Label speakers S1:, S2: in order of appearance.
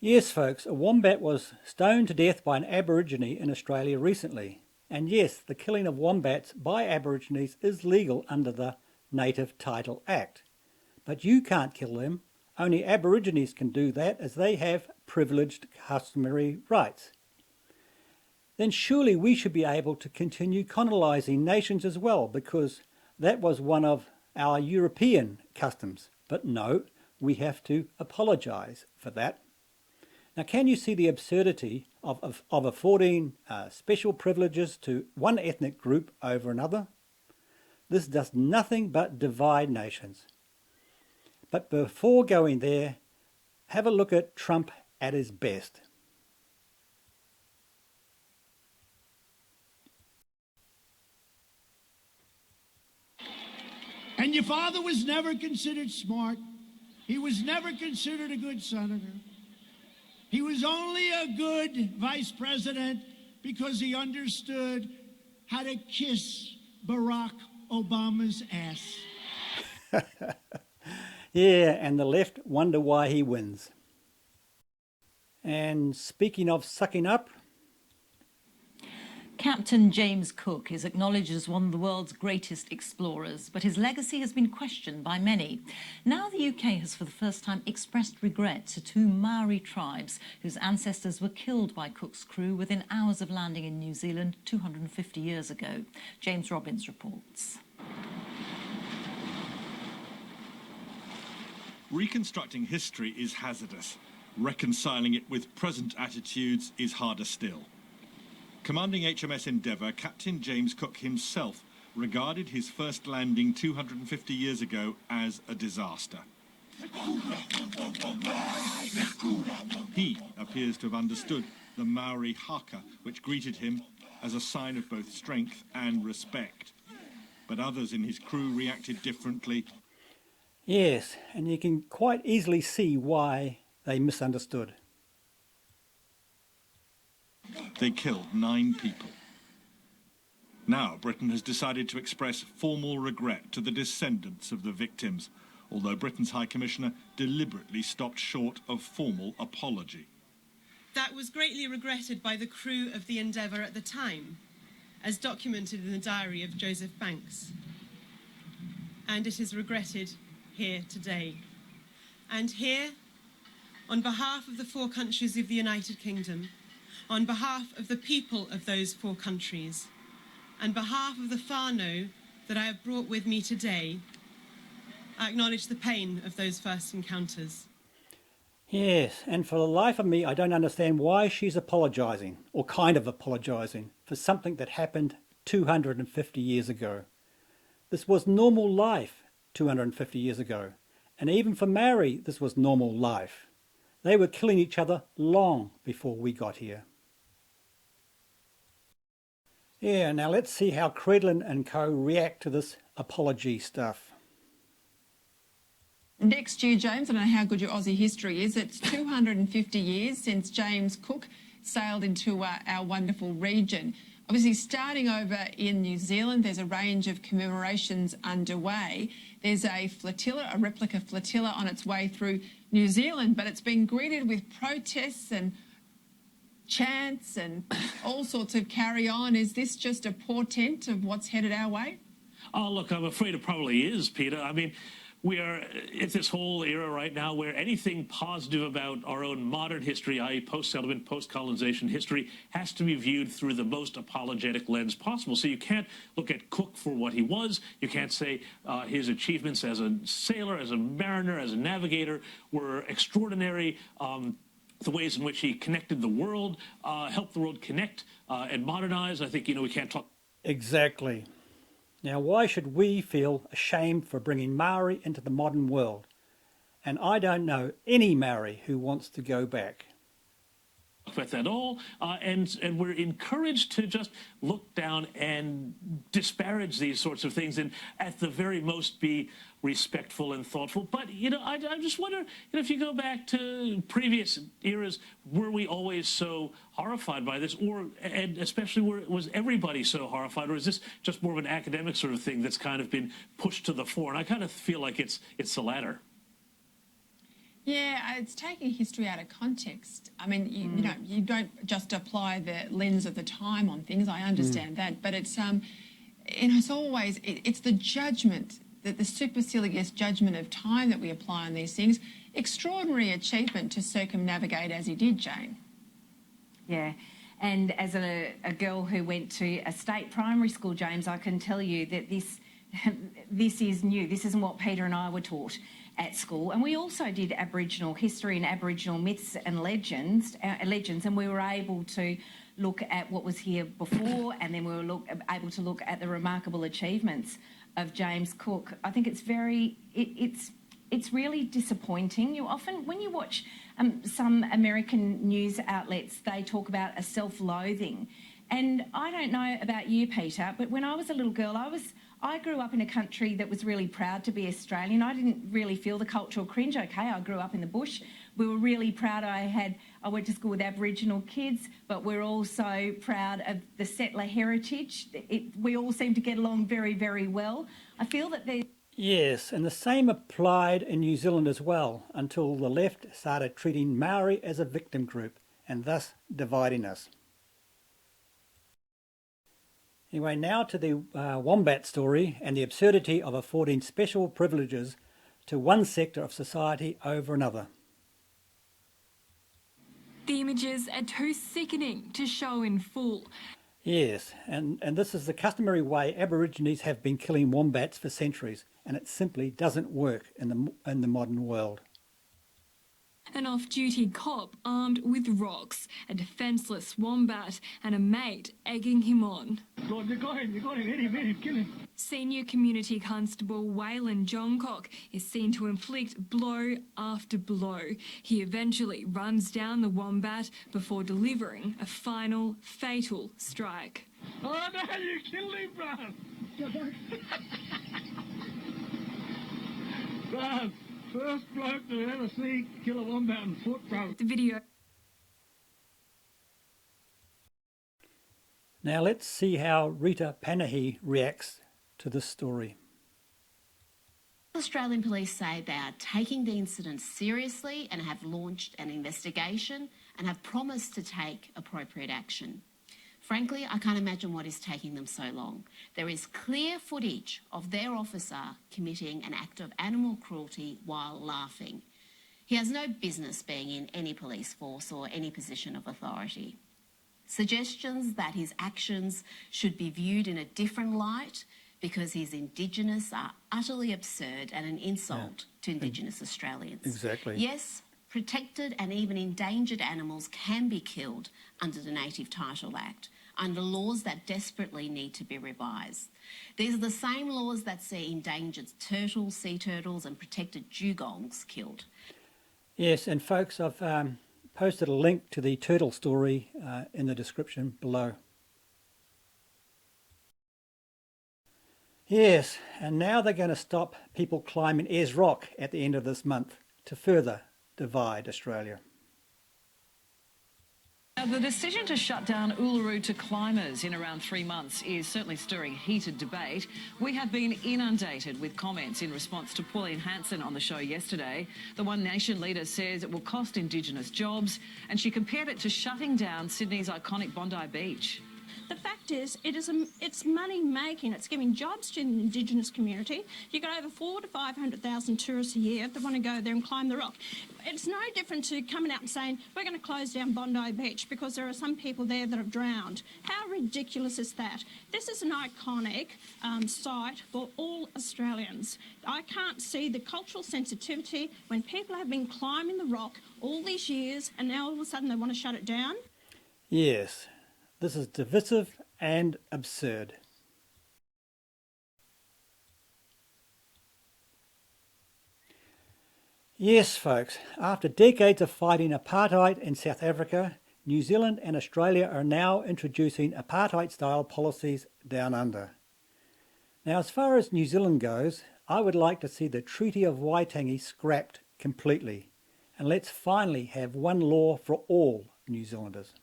S1: Yes, folks, a wombat was stoned to death by an Aborigine in Australia recently. And yes, the killing of wombats by Aborigines is legal under the Native Title Act. But you can't kill them. Only Aborigines can do that, as they have privileged customary rights. Then surely we should be able to continue colonising nations as well, because that was one of our European customs. But no, we have to apologise for that. Now, can you see the absurdity of affording special privileges to one ethnic group over another? This does nothing but divide nations. But before going there, have a look at Trump at his best.
S2: And your father was never considered smart. He was never considered a good senator. He was only a good vice president because he understood how to kiss Barack Obama's ass.
S1: Yeah, and the left wonder why he wins. And speaking of sucking up,
S3: Captain James Cook is acknowledged as one of the world's greatest explorers, but his legacy has been questioned by many. Now the UK has for the first time expressed regret to two Maori tribes whose ancestors were killed by Cook's crew within hours of landing in New Zealand 250 years ago. James Robbins reports.
S4: Reconstructing history is hazardous. Reconciling it with present attitudes is harder still. Commanding HMS Endeavour, Captain James Cook himself regarded his first landing 250 years ago as a disaster. He appears to have understood the Maori haka, which greeted him as a sign of both strength and respect. But others in his crew reacted differently.
S1: Yes, and you can quite easily see why they misunderstood.
S4: They killed 9 people. Now Britain has decided to express formal regret to the descendants of the victims, although Britain's High Commissioner deliberately stopped short of formal apology.
S5: That was greatly regretted by the crew of the Endeavour at the time, as documented in the diary of Joseph Banks. And it is regretted here today. And here, on behalf of the 4 countries of the United Kingdom, on behalf of the people of those 4 countries, and behalf of the whānau that I have brought with me today, I acknowledge the pain of those first encounters.
S1: Yes, and for the life of me, I don't understand why she's apologising, or kind of apologising, for something that happened 250 years ago. This was normal life 250 years ago, and even for Maori, this was normal life. They were killing each other long before we got here. Yeah, now let's see how Credlin and co react to this apology stuff.
S6: Next year, James, I don't know how good your Aussie history is. It's 250 years since James Cook sailed into our wonderful region. Obviously, starting over in New Zealand, there's a range of commemorations underway. There's a flotilla, a replica flotilla on its way through New Zealand, but it's been greeted with protests and chants and all sorts of carry on. Is this just a portent of what's headed our way?
S7: Oh, look, I'm afraid it probably is, Peter. I mean, we are at this whole era right now where anything positive about our own modern history, i.e. post-settlement, post-colonization history, has to be viewed through the most apologetic lens possible. So you can't look at Cook for what he was. You can't say his achievements as a sailor, as a mariner, as a navigator were extraordinary. The ways in which he connected the world, helped the world connect and modernize. I think, we can't talk.
S1: Exactly. Now, why should we feel ashamed for bringing Maori into the modern world? And I don't know any Maori who wants to go back.
S7: With that all, and we're encouraged to just look down and disparage these sorts of things, and at the very most be respectful and thoughtful. But I just wonder, if you go back to previous eras, were we always so horrified by this, and especially was everybody so horrified, or is this just more of an academic sort of thing that's kind of been pushed to the fore? And I kind of feel like it's the latter.
S6: Yeah, it's taking history out of context. I mean, you know, you don't just apply the lens of the time on things. I understand that, but it's you know, it's always it's the judgment, the supercilious judgment of time that we apply on these things. Extraordinary achievement to circumnavigate as he did, Jane.
S8: Yeah. And as a girl who went to a state primary school, James, I can tell you that this is new. This isn't what Peter and I were taught at school. And we also did Aboriginal history and Aboriginal myths and legends, and we were able to look at what was here before, and then we were able to look at the remarkable achievements of James Cook. I think it's it's really disappointing. You often, when you watch some American news outlets, they talk about a self-loathing. And I don't know about you, Peter, but when I was a little girl, I grew up in a country that was really proud to be Australian. I didn't really feel the cultural cringe. Okay, I grew up in the bush. We were really proud. I went to school with Aboriginal kids, but we're also proud of the settler heritage. We all seem to get along very, very well. I feel that there's...
S1: Yes, and the same applied in New Zealand as well, until the left started treating Maori as a victim group and thus dividing us. Anyway, now to the Wombat story and the absurdity of affording special privileges to one sector of society over another.
S9: The images are too sickening to show in full.
S1: Yes, and this is the customary way Aborigines have been killing wombats for centuries, and it simply doesn't work in the modern world.
S9: An off-duty cop armed with rocks, a defenceless wombat and a mate egging him on.
S2: Lord, you got him, hit him, kill him.
S9: Senior Community Constable Waylon Johncock is seen to inflict blow after blow. He eventually runs down the wombat before delivering a final, fatal strike.
S2: Oh no, you killed him, bro! Bro, first bloke to ever see kill a wombat on foot, bro.
S9: The video...
S1: Now let's see how Rita Panahi reacts to this story.
S10: Australian police say they are taking the incident seriously and have launched an investigation and have promised to take appropriate action. Frankly, I can't imagine what is taking them so long. There is clear footage of their officer committing an act of animal cruelty while laughing. He has no business being in any police force or any position of authority. Suggestions that his actions should be viewed in a different light because he's Indigenous are utterly absurd and an insult to Indigenous Australians.
S1: Exactly.
S10: Yes, protected and even endangered animals can be killed under the Native Title Act, under laws that desperately need to be revised. These are the same laws that see endangered turtles, sea turtles and protected dugongs killed.
S1: Yes, and folks, I've posted a link to the turtle story in the description below. Yes, and now they're going to stop people climbing Ayers Rock at the end of this month to further divide Australia.
S11: Now, the decision to shut down Uluru to climbers in around 3 months is certainly stirring heated debate. We have been inundated with comments in response to Pauline Hanson on the show yesterday. The One Nation leader says it will cost Indigenous jobs, and she compared it to shutting down Sydney's iconic Bondi Beach.
S12: The fact is, it's money making. It's giving jobs to the Indigenous community. You've got over 400,000 to 500,000 tourists a year that want to go there and climb the rock. It's no different to coming out and saying, we're going to close down Bondi Beach because there are some people there that have drowned. How ridiculous is that? This is an iconic site for all Australians. I can't see the cultural sensitivity when people have been climbing the rock all these years and now all of a sudden they want to shut it down.
S1: Yes. This is divisive and absurd. Yes, folks, after decades of fighting apartheid in South Africa, New Zealand and Australia are now introducing apartheid-style policies down under. Now, as far as New Zealand goes, I would like to see the Treaty of Waitangi scrapped completely, and let's finally have one law for all New Zealanders.